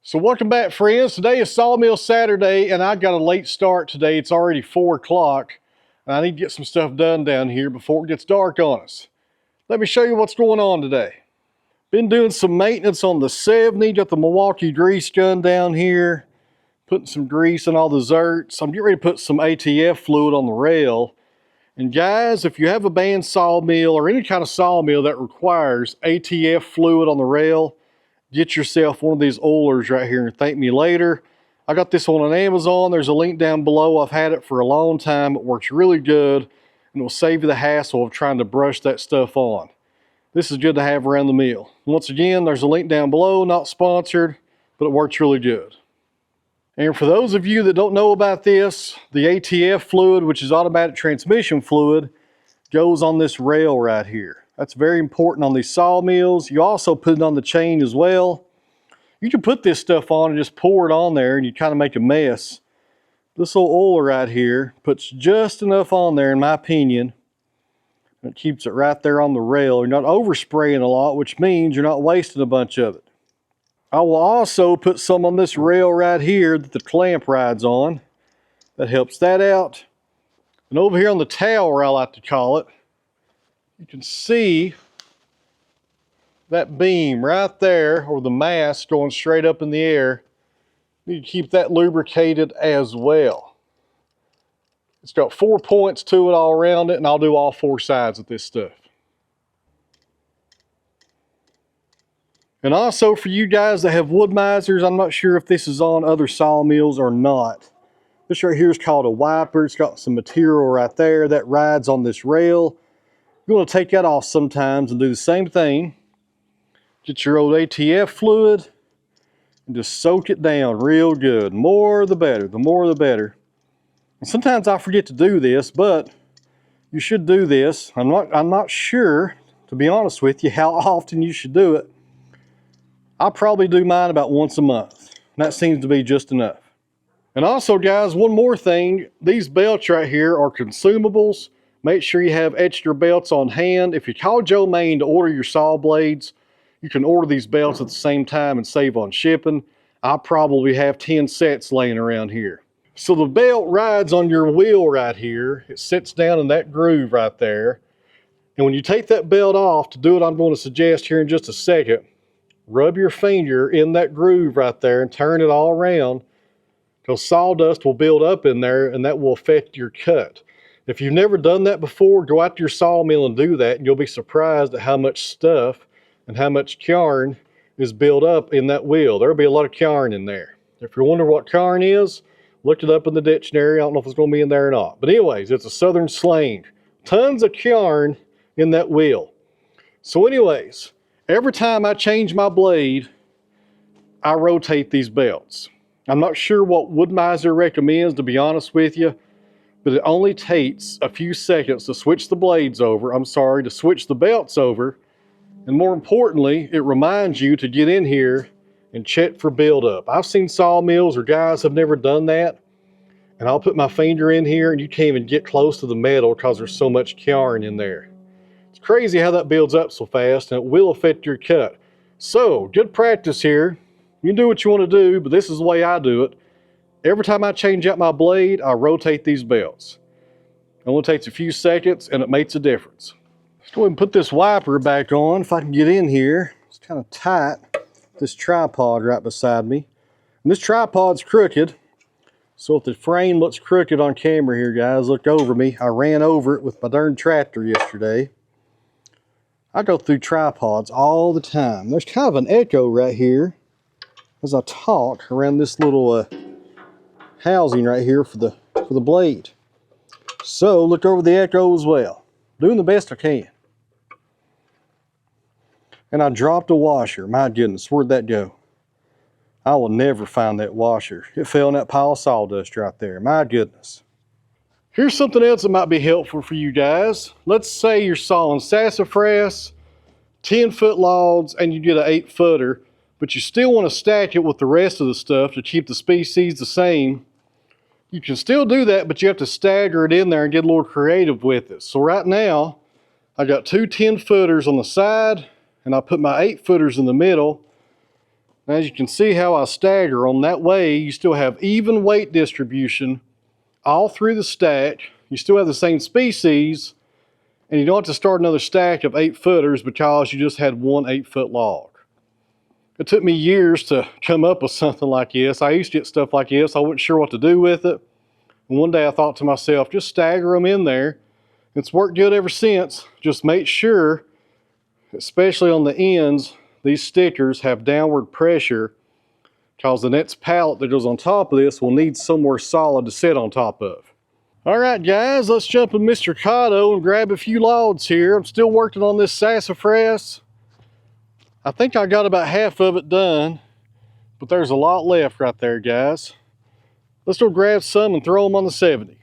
So welcome back, friends. Today is Sawmill Saturday and I got a late start today. It's already 4 o'clock and I need to get some stuff done down here before it gets dark on us. Let me show you what's going on today. Been doing some maintenance on the 70. Got the Milwaukee grease gun down here, putting some grease on all the zerts. I'm getting ready to put some ATF fluid on the rail. And guys, if you have a band sawmill or any kind of sawmill that requires ATF fluid on the rail, get yourself one of these oilers right here and thank me later. I got this one on Amazon. There's a link down below. I've had it for a long time. It works really good and it will save you the hassle of trying to brush that stuff on. This is good to have around the mill. Once again, there's a link down below, not sponsored, but it works really good. And for those of you that don't know about this, the ATF fluid, which is automatic transmission fluid, goes on this rail right here. That's very important on these sawmills. You also put it on the chain as well. You can put this stuff on and just pour it on there and you kind of make a mess. This little oiler right here puts just enough on there, in my opinion. It keeps it right there on the rail. You're not overspraying a lot, which means you're not wasting a bunch of it. I will also put some on this rail right here that the clamp rides on. That helps that out. And over here on the tower, I like to call it, you can see that beam right there, or the mast going straight up in the air. You need to keep that lubricated as well. It's got 4 points to it all around it, and I'll do all 4 sides of this stuff. And also for you guys that have Wood-Mizers, I'm not sure if this is on other sawmills or not. This right here is called a wiper. It's got some material right there that rides on this rail. You want to take that off sometimes and do the same thing. Get your old ATF fluid and just soak it down real good. More the better, the more the better. And sometimes I forget to do this, but you should do this. I'm not sure, to be honest with you, how often you should do it. I probably do mine about once a month. And that seems to be just enough. And also, guys, one more thing. These belts right here are consumables. Make sure you have extra belts on hand. If you call Joe Maine to order your saw blades, you can order these belts at the same time and save on shipping. I probably have 10 sets laying around here. So the belt rides on your wheel right here. It sits down in that groove right there. And when you take that belt off, to do it I'm going to suggest here in just a second, rub your finger in that groove right there and turn it all around, because sawdust will build up in there and that will affect your cut. If you've never done that before, go out to your sawmill and do that and you'll be surprised at how much stuff and how much yarn is built up in that wheel. There'll be a lot of yarn in there. If you're wondering what yarn is, look it up in the dictionary. I don't know if it's going to be in there or not. But anyways, it's a southern slang. Tons of yarn in that wheel. So anyways, every time I change my blade, I rotate these belts. I'm not sure what Wood-Mizer recommends, to be honest with you, but it only takes a few seconds to switch the blades over. To switch the belts over. And more importantly, it reminds you to get in here and check for buildup. I've seen sawmills or guys have never done that. And I'll put my finger in here and you can't even get close to the metal because there's so much yarn in there. It's crazy how that builds up so fast, and it will affect your cut. So, good practice here. You can do what you want to do, but this is the way I do it. Every time I change out my blade, I rotate these belts. It only takes a few seconds, and it makes a difference. Let's go ahead and put this wiper back on, if I can get in here. It's kind of tight, this tripod right beside me. And this tripod's crooked, so if the frame looks crooked on camera here, guys, look over me. I ran over it with my darn tractor yesterday. I go through tripods all the time. There's kind of an echo right here as I talk around this little housing right here for the blade. So look over the echo as well. Doing the best I can. And I dropped a washer. My goodness, where'd that go? I will never find that washer. It fell in that pile of sawdust right there. My goodness. Here's something else that might be helpful for you guys. Let's say you're sawing sassafras, 10-foot logs, and you get an 8-footer, but you still want to stack it with the rest of the stuff to keep the species the same. You can still do that, but you have to stagger it in there and get a little creative with it. So right now, I got 2 10-footers on the side, and I put my 8-footers in the middle. As you can see how I stagger them, that way you still have even weight distribution all through the stack. You still have the same species, and you don't have to start another stack of 8-footers because you just had one 8-foot log. It took me years to come up with something like this. I used to get stuff like this. I wasn't sure what to do with it. And one day I thought to myself, just stagger them in there. It's worked good ever since. Just make sure, especially on the ends, these stickers have downward pressure, because the next pallet that goes on top of this will need somewhere solid to sit on top of. All right, guys, let's jump in Mr. Cotto and grab a few logs here. I'm still working on this sassafras. I think I got about half of it done, but there's a lot left right there, guys. Let's go grab some and throw them on the 70.